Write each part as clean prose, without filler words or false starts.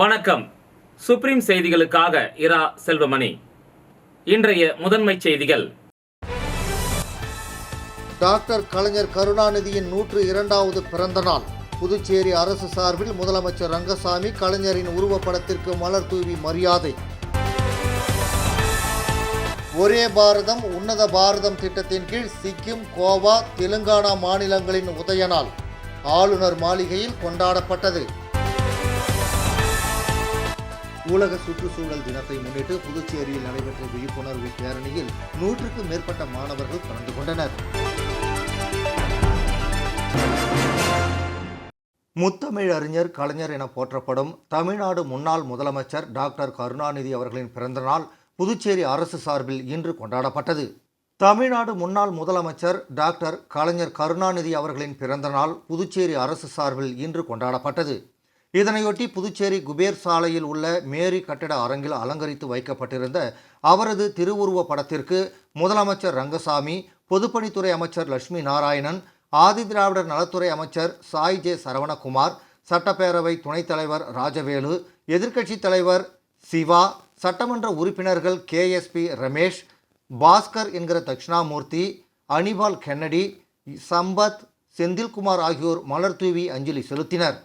வணக்கம். சுப்ரீம் செய்திகளுக்காக இரா செல்வமணி. இன்றைய முதன்மை செய்திகள். டாக்டர் கலைஞர் கருணாநிதியின் 102வது பிறந்த நாள். புதுச்சேரி அரசு சார்பில் முதலமைச்சர் ரங்கசாமி கலைஞரின் உருவப்படத்திற்கு மலர் தூவி மரியாதை. ஒரே பாரதம் உன்னத பாரதம் திட்டத்தின் கீழ் சிக்கிம், கோவா, தெலுங்கானா மாநிலங்களின் உதய நாள் ஆளுநர் மாளிகையில் கொண்டாடப்பட்டது. உலக சுற்றுச்சூழல் தினத்தை முன்னிட்டு புதுச்சேரியில் நடைபெற்ற விழிப்புணர்வு பேரணியில் 100க்கும் மேற்பட்ட மாணவர்கள் கலந்து கொண்டனர். முத்தமிழ் அறிஞர் கலைஞர் என போற்றப்படும் தமிழ்நாடு முன்னாள் முதலமைச்சர் டாக்டர் கருணாநிதி அவர்களின் பிறந்தநாள் புதுச்சேரி அரசு சார்பில் இன்று கொண்டாடப்பட்டது. தமிழ்நாடு முன்னாள் முதலமைச்சர் டாக்டர் கலைஞர் கருணாநிதி அவர்களின் பிறந்தநாள் புதுச்சேரி அரசு சார்பில் இன்று கொண்டாடப்பட்டது. இதனையொட்டி புதுச்சேரி குபேர் சாலையில் உள்ள மேரி கட்டிட அரங்கில் அலங்கரித்து வைக்கப்பட்டிருந்த அவரது திருவுருவ படத்திற்கு முதலமைச்சர் ரங்கசாமி, பொதுப்பணித்துறை அமைச்சர் லட்சுமி நாராயணன், ஆதிதிராவிடர் நலத்துறை அமைச்சர் சாய் ஜே சரவணகுமார், சட்டப்பேரவை துணைத் தலைவர் ராஜவேலு, எதிர்க்கட்சித் தலைவர் சிவா, சட்டமன்ற உறுப்பினர்கள் KSP ரமேஷ், பாஸ்கர் என்கிற தட்சிணாமூர்த்தி, அனிபால் கென்னடி, சம்பத், செந்தில்குமார் ஆகியோர் மலர் தூவி அஞ்சலி செலுத்தினர்.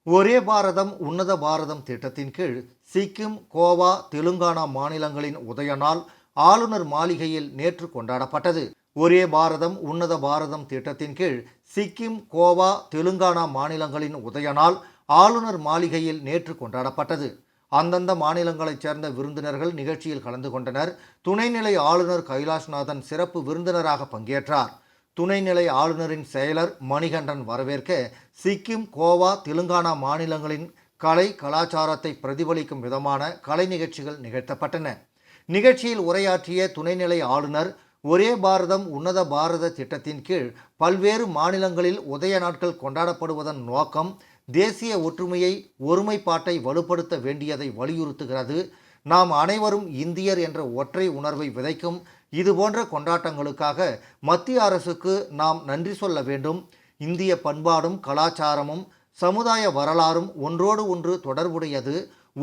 ஒரே பாரதம் உன்னத பாரதம் திட்டத்தின் கீழ் சிக்கிம், கோவா, தெலுங்கானா மாநிலங்களின் உதய நாள் ஆளுநர் மாளிகையில் நேற்று கொண்டாடப்பட்டது. ஒரே பாரதம் உன்னத பாரதம் திட்டத்தின் கீழ் சிக்கிம், கோவா, தெலுங்கானா மாநிலங்களின் உதய நாள் ஆளுநர் மாளிகையில் நேற்று கொண்டாடப்பட்டது. அந்தந்த மாநிலங்களைச் சேர்ந்த விருந்தினர்கள் நிகழ்ச்சியில் கலந்து கொண்டனர். துணைநிலை ஆளுநர் கைலாஷ்நாதன் சிறப்பு விருந்தினராக பங்கேற்றார். துணைநிலை ஆளுநரின் செயலர் மணிகண்டன் வரவேற்க சிக்கிம், கோவா, தெலுங்கானா மாநிலங்களின் கலை கலாச்சாரத்தை பிரதிபலிக்கும் விதமான கலை நிகழ்ச்சிகள் நிகழ்த்தப்பட்டன. நிகழ்ச்சியில் உரையாற்றிய துணைநிலை ஆளுநர், ஒரே பாரதம் உன்னத பாரத திட்டத்தின் கீழ் பல்வேறு மாநிலங்களில் உதய நாட்கள் கொண்டாடப்படுவதன் நோக்கம் தேசிய ஒற்றுமையை, ஒருமைப்பாட்டை வலுப்படுத்த வேண்டியதை வலியுறுத்துகிறது. நாம் அனைவரும் இந்தியர் என்ற ஒற்றை உணர்வை விதைக்கும் இதுபோன்ற கொண்டாட்டங்களுக்காக மத்திய அரசுக்கு நாம் நன்றி சொல்ல வேண்டும். இந்திய பண்பாடும் கலாச்சாரமும் சமுதாய வரலாறும் ஒன்றோடு ஒன்று தொடர்புடையது.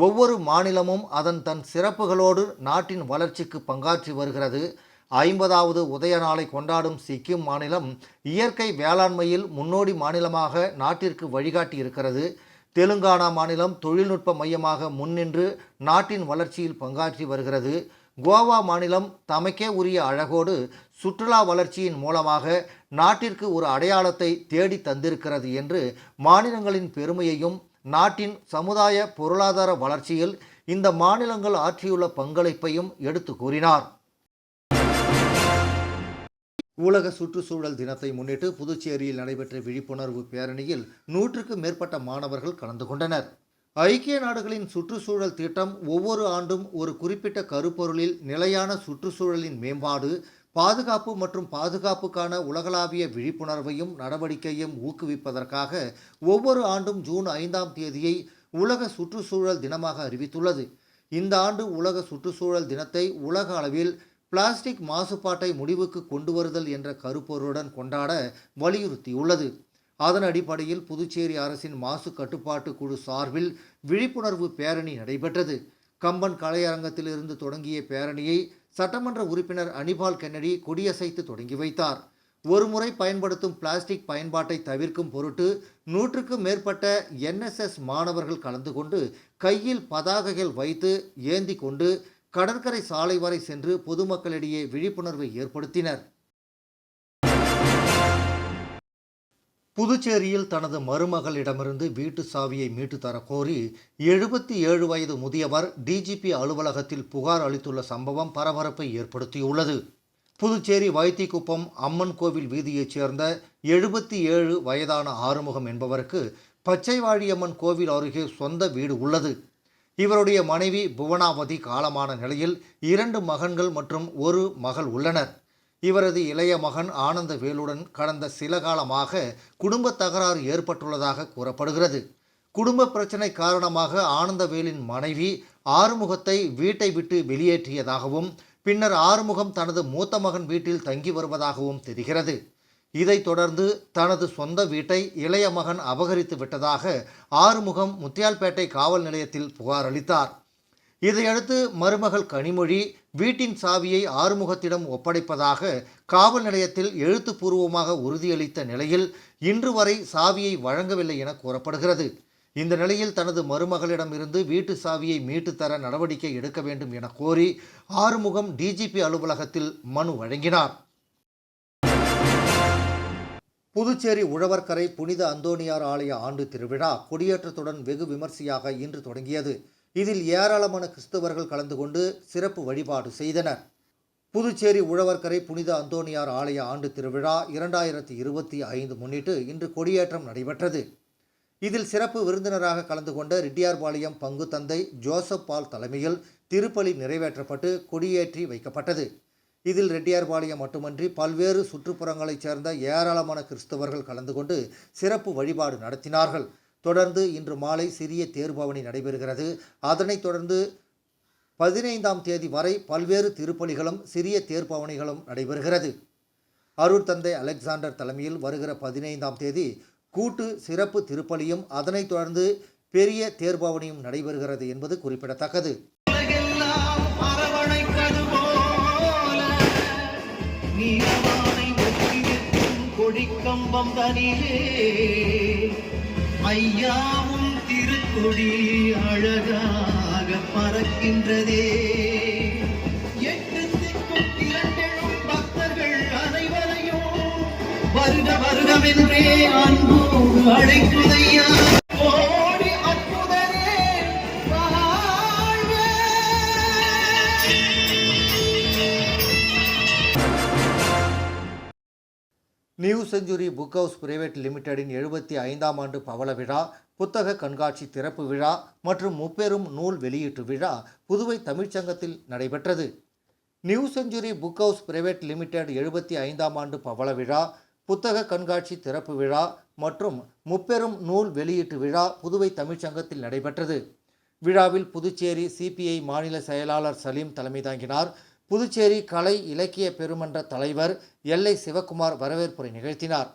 ஒவ்வொரு மாநிலமும் அதன் தன் சிறப்புகளோடு நாட்டின் வளர்ச்சிக்கு பங்காற்றி வருகிறது. 50வது உதய நாளை கொண்டாடும் சிக்கிம் மாநிலம் இயற்கை வேளாண்மையில் முன்னோடி மாநிலமாக நாட்டிற்கு வழிகாட்டி இருக்கிறது. தெலுங்கானா மாநிலம் தொழில்நுட்ப மையமாக முன்னின்று நாட்டின் வளர்ச்சியில் பங்காற்றி வருகிறது. கோவா மாநிலம் தமக்கே உரிய அழகோடு சுற்றுலா வளர்ச்சியின் மூலமாக நாட்டிற்கு ஒரு அடையாளத்தை தேடி தந்திருக்கிறது என்று மாநிலங்களின் பெருமையையும் நாட்டின் சமுதாய பொருளாதார வளர்ச்சியில் இந்த மாநிலங்கள் ஆற்றியுள்ள பங்களிப்பையும் எடுத்து கூறினார். உலக சுற்றுச்சூழல் தினத்தை முன்னிட்டு புதுச்சேரியில் நடைபெற்ற விழிப்புணர்வு பேரணியில் 100க்கும் மேற்பட்ட மாணவர்கள் கலந்து கொண்டனர். ஐக்கிய நாடுகளின் சுற்றுச்சூழல் திட்டம் ஒவ்வொரு ஆண்டும் ஒரு குறிப்பிட்ட கருப்பொருளில் நிலையான சுற்றுச்சூழலின் மேம்பாடு, பாதுகாப்பு மற்றும் பாதுகாப்புக்கான உலகளாவிய விழிப்புணர்வையும் நடவடிக்கையும் ஊக்குவிப்பதற்காக ஒவ்வொரு ஆண்டும் ஜூன் 5ஆம் தேதியை உலக சுற்றுச்சூழல் தினமாக அறிவித்துள்ளது. இந்த ஆண்டு உலக சுற்றுச்சூழல் தினத்தை உலக அளவில் பிளாஸ்டிக் மாசுபாட்டை முடிவுக்கு கொண்டு வருதல் என்ற கருப்பொருளுடன் கொண்டாட வலியுறுத்தியுள்ளது. அதன் அடிப்படையில் புதுச்சேரி அரசின் மாசு கட்டுப்பாட்டு குழு சார்பில் விழிப்புணர்வு பேரணி நடைபெற்றது. கம்பன் கலையரங்கத்திலிருந்து தொடங்கிய பேரணியை சட்டமன்ற உறுப்பினர் அனிபால் கென்னடி கொடியசைத்து தொடங்கி வைத்தார். ஒருமுறை பயன்படுத்தும் பிளாஸ்டிக் பயன்பாட்டை தவிர்க்கும் பொருட்டு 100க்கும் மேற்பட்ட NSS மாணவர்கள் கலந்து கொண்டு கையில் பதாகைகள் வைத்து ஏந்தி கொண்டு கடற்கரை சாலை வரை சென்று பொதுமக்களிடையே விழிப்புணர்வை ஏற்படுத்தினர். புதுச்சேரியில் தனது மருமகளிடமிருந்து வீட்டு சாவியை மீட்டு தரக்கோரி 77 வயது முதியவர் DGP அலுவலகத்தில் புகார் அளித்துள்ள சம்பவம் பரபரப்பை ஏற்படுத்தியுள்ளது. புதுச்சேரி வைத்திக்குப்பம் அம்மன் கோவில் வீதியைச் சேர்ந்த 77 வயதான ஆறுமுகம் என்பவருக்கு பச்சைவாழியம்மன் கோவில் அருகே சொந்த வீடு உள்ளது. இவருடைய மனைவி புவனாவதி காலமான நிலையில் 2 மகன்கள் மற்றும் ஒரு மகள் உள்ளனர். இவரது இளைய மகன் ஆனந்தவேலுடன் கடந்த சில காலமாக குடும்ப தகராறு ஏற்பட்டுள்ளதாக கூறப்படுகிறது. குடும்ப பிரச்சனை காரணமாக ஆனந்தவேலின் மனைவி ஆறுமுகத்தை வீட்டை விட்டு வெளியேற்றியதாகவும் பின்னர் ஆறுமுகம் தனது மூத்த மகன் வீட்டில் தங்கி வருவதாகவும் தெரிகிறது. இதைத் தொடர்ந்து தனது சொந்த வீட்டை இளைய மகன் அபகரித்து விட்டதாக ஆறுமுகம் முத்தியால்பேட்டை காவல் நிலையத்தில் புகார் அளித்தார். இதையடுத்து மருமகள் கனிமொழி வீட்டின் சாவியை ஆறுமுகத்திடம் ஒப்படைப்பதாக காவல் நிலையத்தில் எழுத்துப்பூர்வமாக உறுதியளித்த நிலையில் இன்று வரை சாவியை வழங்கவில்லை என கூறப்படுகிறது. இந்த நிலையில் தனது மருமகளிடமிருந்து வீட்டு சாவியை மீட்டு தர நடவடிக்கை எடுக்க வேண்டும் என கோரி ஆறுமுகம் டிஜிபி அலுவலகத்தில் மனு வழங்கினார். புதுச்சேரி உழவர்கரை புனித அந்தோணியார் ஆலய ஆண்டு திருவிழா கொடியேற்றத்துடன் வெகு விமர்சையாக இன்று தொடங்கியது. இதில் ஏராளமான கிறிஸ்தவர்கள் கலந்து கொண்டு சிறப்பு வழிபாடு செய்தனர். புதுச்சேரி உழவர்கரை புனித அந்தோணியார் ஆலய ஆண்டு திருவிழா 2025 முன்னிட்டு இன்று கொடியேற்றம் நடைபெற்றது. இதில் சிறப்பு விருந்தினராக கலந்து கொண்ட ரெட்டியார்பாளையம் பங்கு தந்தை ஜோசப் பால் தலைமையில் திருப்பலி நிறைவேற்றப்பட்டு கொடியேற்றி வைக்கப்பட்டது. இதில் ரெட்டியார்பாளையம் மட்டுமன்றி பல்வேறு சுற்றுப்புறங்களைச் சேர்ந்த ஏராளமான கிறிஸ்தவர்கள் கலந்து கொண்டு சிறப்பு வழிபாடு நடத்தினார்கள். தொடர்ந்து இன்று மாலை சிறிய தேர்பவனி நடைபெறுகிறது. அதனைத் தொடர்ந்து 15ஆம் தேதி வரை பல்வேறு திருப்பலிகளும் சிறிய தேர்பவனிகளும் நடைபெறுகிறது. அருட் தந்தை அலெக்சாண்டர் தலைமையில் வருகிற 15ஆம் தேதி கூட்டு சிறப்பு திருப்பலியும் அதனைத் தொடர்ந்து பெரிய தேர்பவனியும் நடைபெறுகிறது என்பது குறிப்பிடத்தக்கது. ஐயாவும் திருக்கொடி அழகாக பறக்கின்றதே. 8 திக்கும் திரண்டெழும் பக்தர்கள் அனைவரையும் வருக வருகவென்றே அன்போடு அழைக்குதையா. கோடி அற்புதரே வாழ்க. New century book house private லிமிடெடின் 75ஆம் ஆண்டு பவள விழா, புத்தக கண்காட்சி திறப்பு விழா மற்றும் முப்பெரும் நூல் வெளியீட்டு விழா புதுவை தமிழ்ச்சங்கத்தில் நடைபெற்றது. New century book house private limited 75ஆம் ஆண்டு பவள விழா, புத்தக கண்காட்சி திறப்பு விழா மற்றும் முப்பெரும் நூல் வெளியீட்டு விழா புதுவை தமிழ்ச்சங்கத்தில் நடைபெற்றது. விழாவில் புதுச்சேரி சிபிஐ மாநில செயலாளர் சலீம் தலைமை தாங்கினார். புதுச்சேரி கலை இலக்கிய பெருமன்ற தலைவர் எல்லை சிவக்குமார் வரவேற்புரை நிகழ்த்தினார்.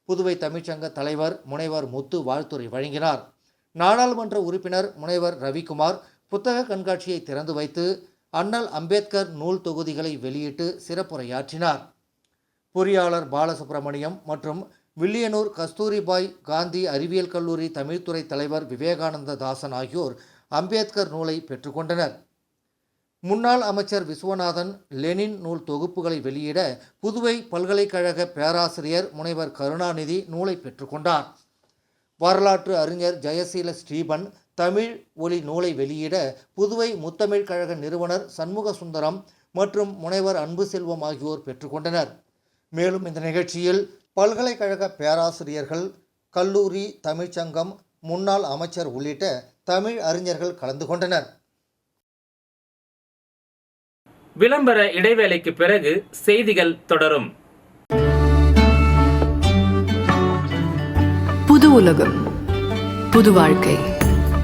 புதுவை தமிழ்ச்சங்க தலைவர் முனைவர் முத்து வாழ்த்துரை வழங்கினார். நாடாளுமன்ற உறுப்பினர் முனைவர் ரவிக்குமார் புத்தக கண்காட்சியை திறந்து வைத்து அண்ணல் அம்பேத்கர் நூல் தொகுதிகளை வெளியிட்டு சிறப்புரையாற்றினார். பொறியாளர் பாலசுப்ரமணியம் மற்றும் வில்லியனூர் கஸ்தூரிபாய் காந்தி அறிவியல் கல்லூரி தமிழ்துறை தலைவர் விவேகானந்த தாசன் ஆகியோர் அம்பேத்கர் நூலை பெற்றுக்கொண்டனர். முன்னாள் அமைச்சர் விஸ்வநாதன் லெனின் நூல் தொகுப்புகளை வெளியிட புதுவை பல்கலைக்கழக பேராசிரியர் முனைவர் கருணாநிதி நூலை பெற்றுக்கொண்டார். வரலாற்று அறிஞர் ஜெயசீல ஸ்ரீபன் தமிழ் ஒலி நூலை வெளியிட புதுவை முத்தமிழ் கழக நிறுவனர் சண்முக சுந்தரம் மற்றும் முனைவர் அன்பு செல்வம் ஆகியோர் பெற்றுக்கொண்டனர். மேலும் இந்த நிகழ்ச்சியில் பல்கலைக்கழக பேராசிரியர்கள், கல்லூரி, தமிழ்ச்சங்கம், முன்னாள் அமைச்சர் உள்ளிட்ட தமிழ் அறிஞர்கள் கலந்து கொண்டனர். விளம்பர இடைவேளைக்கு பிறகு செய்திகள் தொடரும். புது உலகம், புது வாழ்க்கை,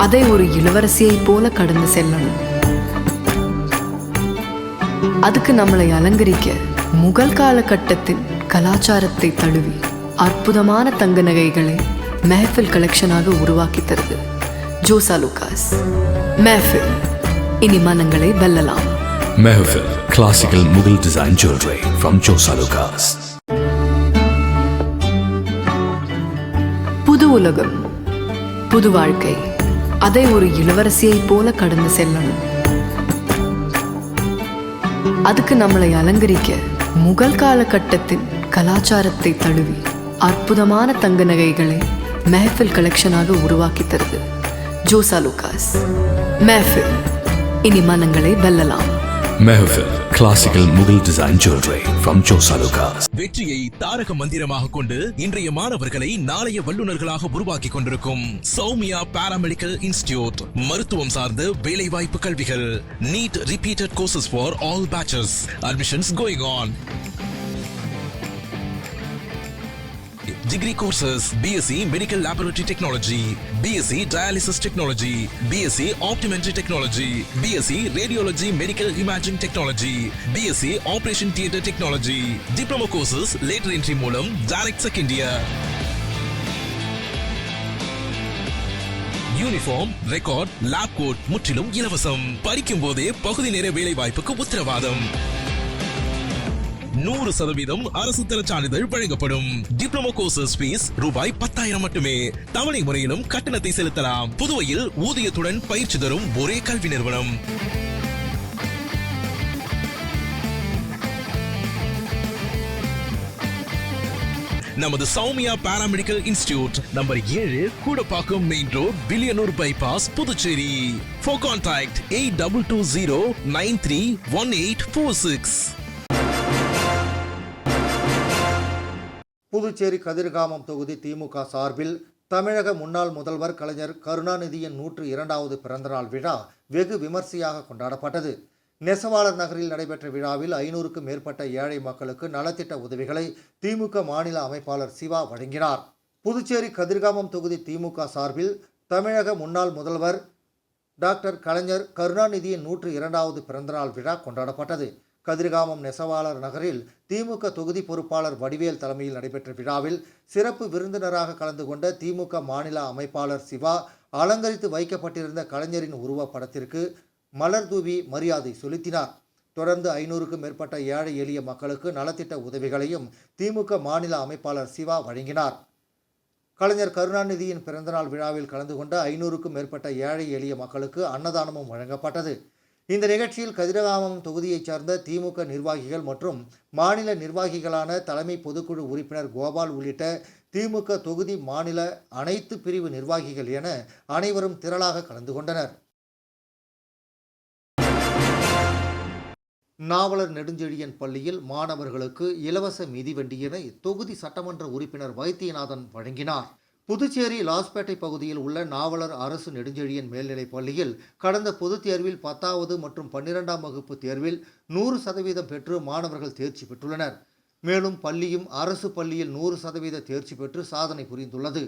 அதை ஒரு இளவரசியைப் போல கடந்து செல்லணும். அதுக்கு நம்மளை அலங்கரிக்க முகல் காலகட்டத்தின் கலாச்சாரத்தை தழுவி அற்புதமான தங்க நகைகளை மெஹஃபில் கலெக்ஷனாக உருவாக்கி தருது ஜோசா லூகாஸ். மெஹஃபில், இனி மனங்களை வெல்லலாம். Mehfil, classical Mughal design jewelry from Josa Lucas. புது உலகம், புது வாழ்க்கை, அதை ஒரு இளவரசியைப் போல கடந்து செல்லணும். அதுக்கு நம்மளை அலங்கரிக்க முகல் காலகட்டத்தின் கலாச்சாரத்தை தழுவி அற்புதமான தங்க நகைகளை மெஹஃபில் கலெக்ஷனாக உருவாக்கி தருது ஜோசா லூகாஸ். மெஹஃபில், இனி மனங்களை வெல்லலாம். Mehfil, classical Mughal design jewelry from Josa Lucas. வெற்றியை தாரக மந்திரமாக கொண்டு இன்றைய மாணவர்களை நாளைய வல்லுநர்களாக உருவாக்கி கொண்டிருக்கும் சௌமியா பாராமெடிக்கல் இன்ஸ்டிடியூட். மருத்துவம் சார்ந்த வேலைவாய்ப்பு கல்விகள். NEET repeated courses for all batches. Admissions going on. Degree courses BSc Medical Laboratory Technology, BSc Dialysis Technology, BSc Optometry Technology, BSc Radiology Medical Imaging Technology, BSc Operation Theatre Technology. Diploma courses later entry மூலம் direct second year. Uniform, record, lab coat முற்றிலும் இலவசம். படிக்கும் போதே பகுதி நேர வேலை வாய்ப்புக்கு உத்தரவாதம். 100% அரசு தர சான்றிதழ் வழங்கப்படும். டிப்ளமோ கோர்சஸ் ஃபீஸ் ரூபாய் 10,000 மட்டுமே. தவணை முறையிலும் கட்டணத்தை செலுத்தலாம். புதுவையில் ஊதியத்துடன் பயிற்சி தரும் ஒரே கல்வி நிறுவனம். நமது Soumya paramedical institute number 7 Koodapakkam main road Villianur bypass Puducherry. For contact 8220931846. Puducherry Kathirkamam தொகுதி திமுக சார்பில் தமிழக முன்னாள் முதல்வர் கலைஞர் கருணாநிதியின் 102வது பிறந்தநாள் விழா வெகு விமர்சையாக கொண்டாடப்பட்டது. நெசவாளர் நகரில் நடைபெற்ற விழாவில் 500க்கும் மேற்பட்ட ஏழை மக்களுக்கு நலத்திட்ட உதவிகளை திமுக மாநில அமைப்பாளர் சிவா வழங்கினார். புதுச்சேரி கதிர்காமம் தொகுதி திமுக சார்பில் தமிழக முன்னாள் முதல்வர் டாக்டர் கலைஞர் கருணாநிதியின் 102வது பிறந்தநாள் விழா கொண்டாடப்பட்டது. கதிர்காமம் நெசவாளர் நகரில் திமுக தொகுதி பொறுப்பாளர் வடிவேல் தலைமையில் நடைபெற்ற விழாவில் சிறப்பு விருந்தினராக கலந்து கொண்ட திமுக மாநில அமைப்பாளர் சிவா அலங்கரித்து வைக்கப்பட்டிருந்த கலைஞரின் உருவப்படத்திற்கு மலர் தூவி மரியாதை செலுத்தினார். தொடர்ந்து 500க்கும் மேற்பட்ட ஏழை எளிய மக்களுக்கு நலத்திட்ட உதவிகளையும் திமுக மாநில அமைப்பாளர் சிவா வழங்கினார். கலைஞர் கருணாநிதியின் பிறந்தநாள் விழாவில் கலந்து கொண்ட 500க்கும் மேற்பட்ட ஏழை எளிய மக்களுக்கு அன்னதானமும் வழங்கப்பட்டது. இந்த நிகழ்ச்சியில் கதிர்காமம் தொகுதியைச் சார்ந்த திமுக நிர்வாகிகள் மற்றும் மாநில நிர்வாகிகளான தலைமை பொதுக்குழு உறுப்பினர் கோபால் உள்ளிட்ட திமுக தொகுதி மாநில அனைத்து பிரிவு நிர்வாகிகள் என அனைவரும் திரளாக கலந்து கொண்டனர். நாவலர் நெடுஞ்செழியன் பள்ளியில் மாணவர்களுக்கு இலவச மிதிவண்டியினை தொகுதி சட்டமன்ற உறுப்பினர் வைத்தியநாதன் வழங்கினார். புதுச்சேரி லாஸ்பேட்டை பகுதியில் உள்ள நாவலர் அரசு நெடுஞ்செழியன் மேல்நிலைப் பள்ளியில் கடந்த பொதுத் தேர்வில் 10வது மற்றும் 12ஆம் வகுப்பு தேர்வில் 100% பெற்று மாணவர்கள் தேர்ச்சி பெற்றுள்ளனர். மேலும் பள்ளியும் அரசு பள்ளியில் 100% தேர்ச்சி பெற்று சாதனை புரிந்துள்ளது.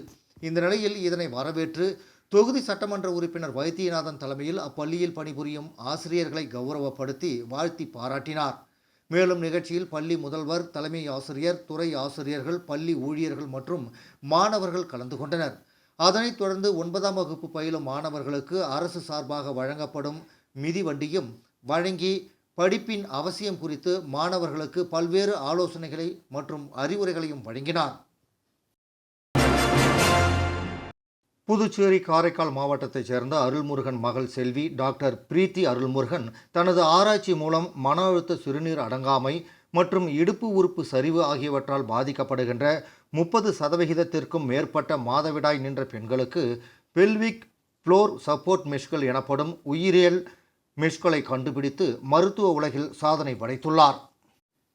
இந்த நிலையில் இதனை வரவேற்று தொகுதி சட்டமன்ற உறுப்பினர் வைத்தியநாதன் தலைமையில் அப்பள்ளியில் பணிபுரியும் ஆசிரியர்களை கௌரவப்படுத்தி வாழ்த்தி பாராட்டினார். மேலும் நிகழ்ச்சியில் பள்ளி முதல்வர், தலைமை ஆசிரியர், துறை ஆசிரியர்கள், பள்ளி ஊழியர்கள் மற்றும் மாணவர்கள் கலந்து கொண்டனர். அதனைத் தொடர்ந்து 9ஆம் வகுப்பு பயிலும் மாணவர்களுக்கு அரசு சார்பாக வழங்கப்படும் மிதிவண்டியும் வழங்கி படிப்பின் அவசியம் குறித்து மாணவர்களுக்கு பல்வேறு ஆலோசனைகளை மற்றும் அறிவுரைகளையும் வழங்கினார். புதுச்சேரி காரைக்கால் மாவட்டத்தைச் சேர்ந்த அருள்முருகன் மகள் செல்வி டாக்டர் பிரீத்தி அருள்முருகன் தனது ஆராய்ச்சி மூலம் மன அழுத்த சிறுநீர் அடங்காமை மற்றும் இடுப்பு உறுப்பு சரிவு ஆகியவற்றால் பாதிக்கப்படுகின்ற 30%த்திற்கும் மேற்பட்ட மாதவிடாய் நின்ற பெண்களுக்கு பெல்விக் ஃப்ளோர் சப்போர்ட் மெஷ்கள் எனப்படும் உயிரியல் மெஷ்களை கண்டுபிடித்து மருத்துவ உலகில் சாதனை படைத்துள்ளார்.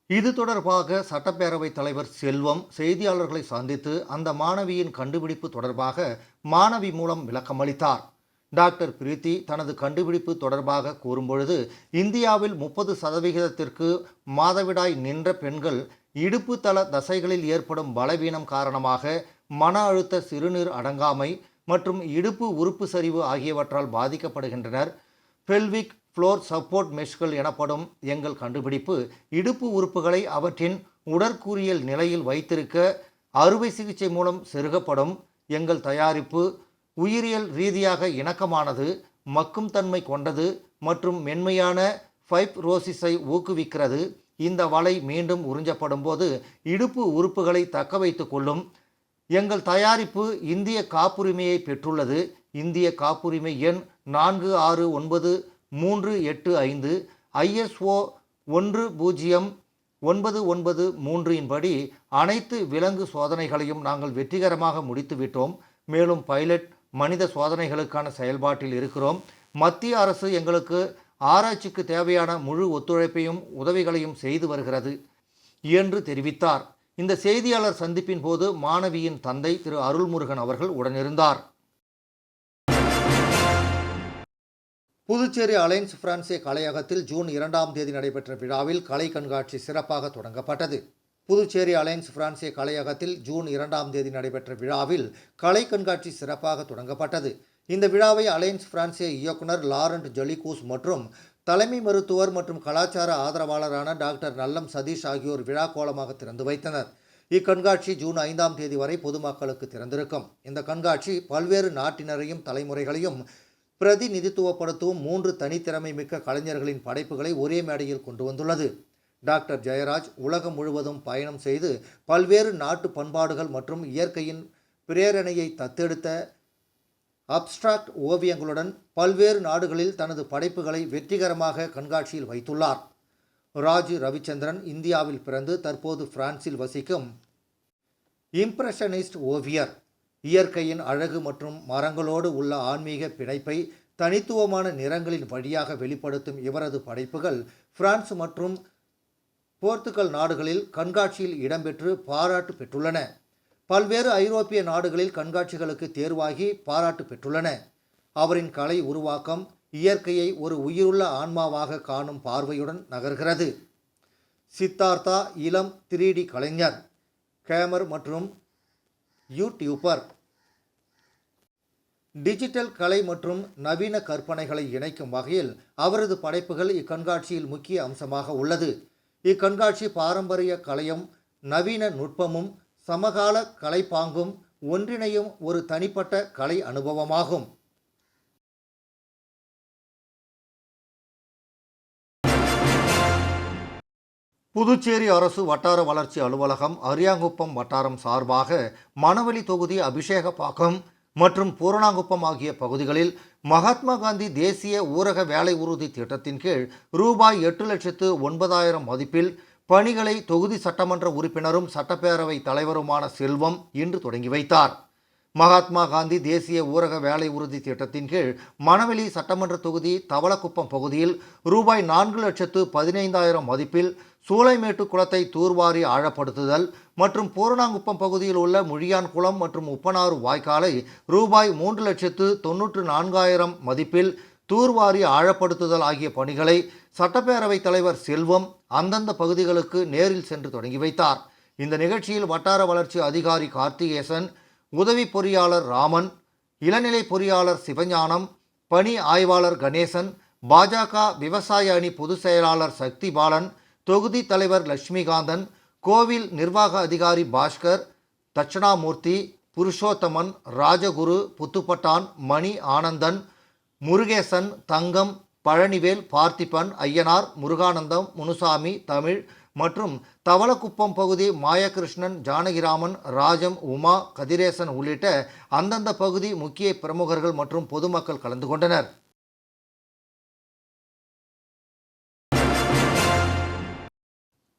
இது தொடர்பாக சட்டப்பேரவைத் தலைவர் செல்வம் செய்தியாளர்களை சந்தித்து அந்த மாணவியின் கண்டுபிடிப்பு தொடர்பாக மாணவி மூலம் விளக்கமளித்தார். டாக்டர் பிரீத்தி தனது கண்டுபிடிப்பு தொடர்பாக கூறும்பொழுது, இந்தியாவில் 30%த்திற்கு மாதவிடாய் நின்ற பெண்கள் இடுப்பு தள தசைகளில் ஏற்படும் பலவீனம் காரணமாக மன அழுத்த சிறுநீர் அடங்காமை மற்றும் இடுப்பு உறுப்பு சரிவு ஆகியவற்றால் பாதிக்கப்படுகின்றனர். பெல்விக் ஃப்ளோர் சப்போர்ட் மெஷ்கள் எனப்படும் எங்கள் கண்டுபிடிப்பு இடுப்பு உறுப்புகளை அவற்றின் உடற்கூறியல் நிலையில் வைத்திருக்க அறுவை சிகிச்சை மூலம் செருகப்படும். எங்கள் தயாரிப்பு உயிரியல் ரீதியாக இணக்கமானது, மக்கும் தன்மை கொண்டது மற்றும் மென்மையான ஃபைப்ரோசிஸை ஊக்குவிக்கிறது. இந்த வலை மீண்டும் உறிஞ்சப்படும் போது இடுப்பு உறுப்புகளை தக்க வைத்து கொள்ளும். எங்கள் தயாரிப்பு இந்திய காப்புரிமையை பெற்றுள்ளது. இந்திய காப்புரிமை எண் 4699385 ISO 10993 படி அனைத்து விலங்கு சோதனைகளையும் நாங்கள் வெற்றிகரமாக முடித்துவிட்டோம். மேலும் பைலட் மனித சோதனைகளுக்கான செயல்பாட்டில் இருக்கிறோம். மத்திய அரசு எங்களுக்கு ஆராய்ச்சிக்கு தேவையான முழு ஒத்துழைப்பையும் உதவிகளையும் செய்து வருகிறது என்று தெரிவித்தார். இந்த செய்தியாளர் சந்திப்பின் போது மாணவியின் தந்தை திரு அருள்முருகன் அவர்கள் உடனிருந்தார். புதுச்சேரி அலைன்ஸ் பிரான்சே கலையகத்தில் ஜூன் 2ஆம் தேதி நடைபெற்ற விழாவில் கலை கண்காட்சி சிறப்பாக தொடங்கப்பட்டது. புதுச்சேரி அலையன்ஸ் பிரான்சிய கலையகத்தில் ஜூன் 2ஆம் தேதி நடைபெற்ற விழாவில் கலை கண்காட்சி சிறப்பாக தொடங்கப்பட்டது. இந்த விழாவை அலையன்ஸ் பிரான்சிய இயக்குனர் லாரண்ட் ஜொலிகூஸ் மற்றும் தலைமை மருத்துவர் மற்றும் கலாச்சார ஆதரவாளரான டாக்டர் நல்லம் சதீஷ் ஆகியோர் விழா கோலமாக திறந்து வைத்தனர். இக்கண்காட்சி ஜூன் 5ஆம் தேதி வரை பொதுமக்களுக்கு திறந்திருக்கும். இந்த கண்காட்சி பல்வேறு நாட்டினரையும் தலைமுறைகளையும் பிரதிநிதித்துவப்படுத்தும் 3 தனித்திறமை மிக்க கலைஞர்களின் படைப்புகளை ஒரே மேடையில் கொண்டு வந்துள்ளது. டாக்டர் ஜெயராஜ் உலகம் முழுவதும் பயணம் செய்து பல்வேறு நாட்டு பண்பாடுகள் மற்றும் இயற்கையின் பிரேரணையை தத்தெடுத்த அப்ஸ்ட்ராக்ட் ஓவியங்களுடன் பல்வேறு நாடுகளில் தனது படைப்புகளை வெற்றிகரமாக கண்காட்சியில் வைத்துள்ளார். ராஜு ரவிச்சந்திரன் இந்தியாவில் பிறந்து தற்போது பிரான்சில் வசிக்கும் இம்ப்ரெஷனிஸ்ட் ஓவியர். இயற்கையின் அழகு மற்றும் மரங்களோடு உள்ள ஆன்மீக பிணைப்பை தனித்துவமான நிறங்களின் வழியாக வெளிப்படுத்தும் இவரது படைப்புகள் பிரான்ஸ் மற்றும் போர்த்துகல் நாடுகளில் கண்காட்சியில் இடம்பெற்று பாராட்டு பெற்றுள்ளன. பல்வேறு ஐரோப்பிய நாடுகளில் கண்காட்சிகளுக்கு தேர்வாகி பாராட்டு பெற்றுள்ளன. அவரின் கலை உருவாக்கம் இயற்கையை ஒரு உயிருள்ள ஆன்மாவாக காணும் பார்வையுடன் நகர்கிறது. சித்தார்த்தா இளம் 3D கலைஞர், கேமர் மற்றும் யூடியூபர். டிஜிட்டல் கலை மற்றும் நவீன கற்பனைகளை இணைக்கும் வகையில் அவரது படைப்புகள் இக்கண்காட்சியில் முக்கிய அம்சமாக உள்ளது. இக்கண்காட்சி பாரம்பரிய கலையும் நவீன நுட்பமும் சமகால கலைப்பாங்கும் ஒன்றிணையும் ஒரு தனிப்பட்ட கலை அனுபவமாகும். புதுச்சேரி அரசு வட்டார வளர்ச்சி அலுவலகம் அரியாங்குப்பம் வட்டாரம் சார்பாக மணவெளி தொகுதி அபிஷேகப்பாக்கம் மற்றும் பூரணாங்குப்பம் ஆகிய பகுதிகளில் மகாத்மா காந்தி தேசிய ஊரக வேலை உறுதி திட்டத்தின் கீழ் ரூபாய் 8,09,000 மதிப்பில் பணிகளை தொகுதி சட்டமன்ற உறுப்பினரும் சட்டப்பேரவை தலைவருமான செல்வம் இன்று தொடங்கி வைத்தார். மகாத்மா காந்தி தேசிய ஊரக வேலை உறுதி திட்டத்தின் கீழ் மணவெளி சட்டமன்ற தொகுதி தவளக்குப்பம் பகுதியில் ரூபாய் 4,15,000 மதிப்பில் சூளைமேட்டு குளத்தை தூர்வாரி ஆழப்படுத்துதல் மற்றும் பூரணாங்குப்பம் பகுதியில் உள்ள முழியான் குளம் மற்றும் உப்பனாறு வாய்க்காலை ரூபாய் 3,94,000 மதிப்பில் தூர்வாரி ஆழப்படுத்துதல் ஆகிய பணிகளை சட்டப்பேரவைத் தலைவர் செல்வம் அந்தந்த பகுதிகளுக்கு நேரில் சென்று தொடங்கி வைத்தார். இந்த நிகழ்ச்சியில் வட்டார வளர்ச்சி அதிகாரி கார்த்திகேசன், உதவி பொறியாளர் ராமன், இளநிலை பொறியாளர் சிவஞானம், பணி ஆய்வாளர் கணேசன், பாஜக விவசாய அணி பொதுச் செயலாளர் சக்தி பாலன், தொகுதி தலைவர் லட்சுமிகாந்தன், கோவில் நிர்வாக அதிகாரி பாஸ்கர், தட்சணாமூர்த்தி, புருஷோத்தமன், ராஜகுரு, புத்துப்பட்டான், மணி ஆனந்தன், முருகேசன், தங்கம், பழனிவேல், பார்த்திபன், ஐயனார், முருகானந்தம், முனுசாமி, தமிழ் மற்றும் தவளக்குப்பம் பகுதி மாயகிருஷ்ணன், ஜானகிராமன், ராஜம், உமா, கதிரேசன் உள்ளிட்ட அந்தந்த பகுதி முக்கிய பிரமுகர்கள் மற்றும் பொதுமக்கள் கலந்து கொண்டனர்.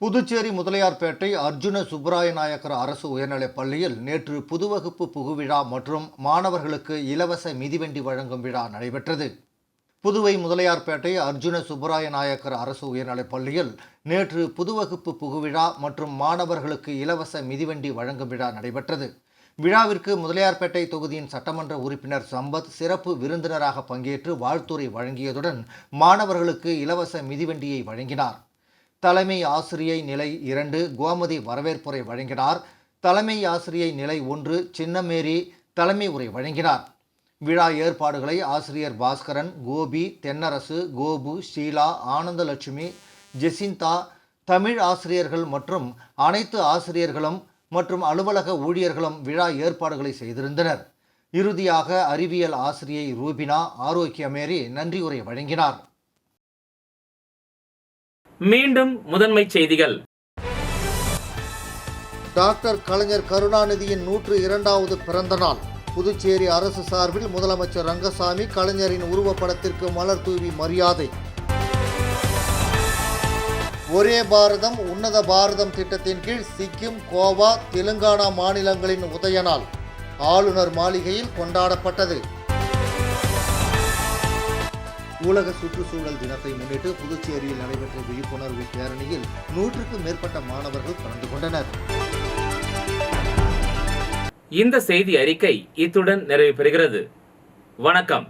புதுச்சேரி முதலியார்பேட்டை அர்ஜுன சுப்பராய நாயக்கர் அரசு உயர்நிலைப் பள்ளியில் நேற்று புதுவகுப்பு புகுவிழா மற்றும் மாணவர்களுக்கு இலவச மிதிவண்டி வழங்கும் விழா நடைபெற்றது. புதுவை முதலியார்பேட்டை அர்ஜுன சுப்பராய நாயக்கர் அரசு உயர்நிலைப் பள்ளியில் நேற்று புதுவகுப்பு புகுவிழா மற்றும் மாணவர்களுக்கு இலவச மிதிவண்டி வழங்கும் விழா நடைபெற்றது. விழாவிற்கு முதலியார்பேட்டை தொகுதியின் சட்டமன்ற உறுப்பினர் சம்பத் சிறப்பு விருந்தினராக பங்கேற்று வாழ்த்துரை வழங்கியதுடன் மாணவர்களுக்கு இலவச மிதிவண்டியை வழங்கினார். தலைமை ஆசிரியை நிலை 2 கோமதி வரவேற்புரை வழங்கினார். தலைமை ஆசிரியை நிலை 1 சின்னமேரி தலைமை உரை வழங்கினார். விழா ஏற்பாடுகளை ஆசிரியர் பாஸ்கரன், கோபி, தென்னரசு, கோபு, ஷீலா, ஆனந்தலட்சுமி, ஜெசிந்தா, தமிழ் ஆசிரியர்கள் மற்றும் அனைத்து ஆசிரியர்களும் மற்றும் அலுவலக ஊழியர்களும் விழா ஏற்பாடுகளை செய்திருந்தனர். இறுதியாக அறிவியல் ஆசிரியை ரூபினா ஆரோக்கியமேரி நன்றியுரை வழங்கினார். மீண்டும் முதன்மை செய்திகள். டாக்டர் கலைஞர் கருணாநிதியின் 102வது பிறந்த நாள். புதுச்சேரி அரசு சார்பில் முதலமைச்சர் ரங்கசாமி கலைஞரின் உருவப்படத்திற்கு மலர் தூவி மரியாதை. ஒரே பாரதம் உன்னத பாரதம் திட்டத்தின் கீழ் சிக்கிம், கோவா, தெலுங்கானா மாநிலங்களின் உதய நாள் ஆளுநர் மாளிகையில் கொண்டாடப்பட்டது. உலக சுற்றுச்சூழல் தினத்தை முன்னிட்டு புதுச்சேரியில் நடைபெற்ற விழிப்புணர்வு பேரணியில் 100க்கும் மேற்பட்ட மாணவர்கள் கலந்து கொண்டனர். இந்த செய்தி அறிக்கை இத்துடன் நிறைவு பெறுகிறது. வணக்கம்.